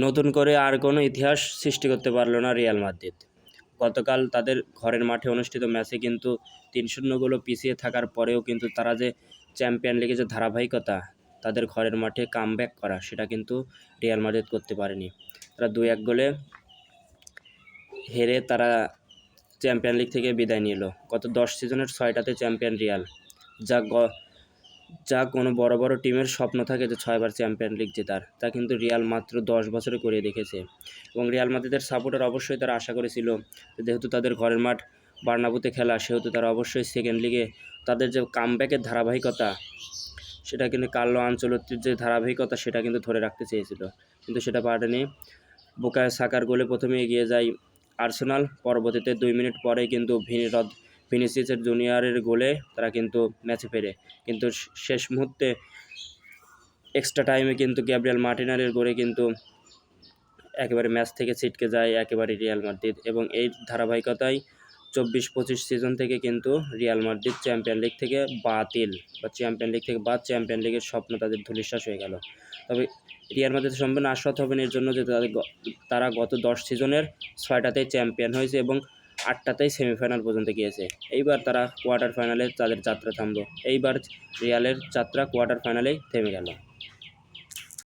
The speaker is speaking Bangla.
নতুন করে আর কোনো ইতিহাস সৃষ্টি করতে পারলো না রিয়াল মাদ্রিদ। গতকাল তাদের ঘরের মাঠে অনুষ্ঠিত ম্যাচে কিন্তু ৩-০ গোলে পিছিয়ে থাকার পরেও কিন্তু তারা যে চ্যাম্পিয়ন লিগে যে ধারাবাহিকতা তাদের ঘরের মাঠে কামব্যাক করা, সেটা কিন্তু রিয়াল মাদ্রিদ করতে পারেনি। তারা ২-১ গোলে হেরে তারা চ্যাম্পিয়ন লিগ থেকে বিদায় নিল। গত ১০ সিজনের ৬টাতে চ্যাম্পিয়ন রিয়াল, যা কোনো বড় বড় টিমের স্বপ্ন থাকে যে ৬বার চ্যাম্পিয়ন লিগ জেতার, তা কিন্তু রিয়াল মাত্র ১০ বছরে করে দেখেছে। এবং রিয়াল মাদ্রিদের সাপোর্টার অবশ্যই তারা আশা করেছিল, যেহেতু তাদের ঘরের মাঠ বার্নাব্যুতে খেলা, সেহেতু তারা অবশ্যই সেকেন্ড লিগে তাদের যে কামব্যাকের ধারাবাহিকতা, সেটা কিন্তু কার্লো আনচেলত্তির যে ধারাবাহিকতা, সেটা কিন্তু ধরে রাখতে চেয়েছিল, কিন্তু সেটা পারেনি। বুকায়ো সাকার গোলে প্রথমে এগিয়ে যায় আর্সেনাল, পরবর্তীতে ২ মিনিট পরেই কিন্তু ভিনিসিয়াস জুনিয়রের গোলে তারা কিন্তু ম্যাচে ফেরে। কিন্তু শেষ মুহূর্তে এক্সট্রা টাইমে কিন্তু গ্যাব্রিয়েল মার্টিনেলির গোলে কিন্তু একেবারে ম্যাচ থেকে ছিটকে যায় একেবারে রিয়াল মাদ্রিদ। এবং এই ধারাবাহিকতায় ২৪-২৫ সিজন থেকে কিন্তু রিয়াল মাদ্রিদ চ্যাম্পিয়ন লিগ থেকে বাতিল, বা চ্যাম্পিয়ন লিগ থেকে বাদ, চ্যাম্পিয়ন লিগের স্বপ্ন তাদের ধূলিসাৎ হয়ে গেল। তবে রিয়াল মাদ্রিদ সম্পূর্ণ আশ্বস্ত হবেন এর জন্য যে তারা গত ১০ সিজনের ৬টাতেই চ্যাম্পিয়ন হয়েছে এবং ৮টাতেই সেমিফাইনাল পর্যন্ত গিয়েছে। এইবার তারা কোয়ার্টার ফাইনালে তাদের যাত্রা থামল। এইবার রিয়ালের যাত্রা কোয়ার্টার ফাইনালেই থেমে গেল।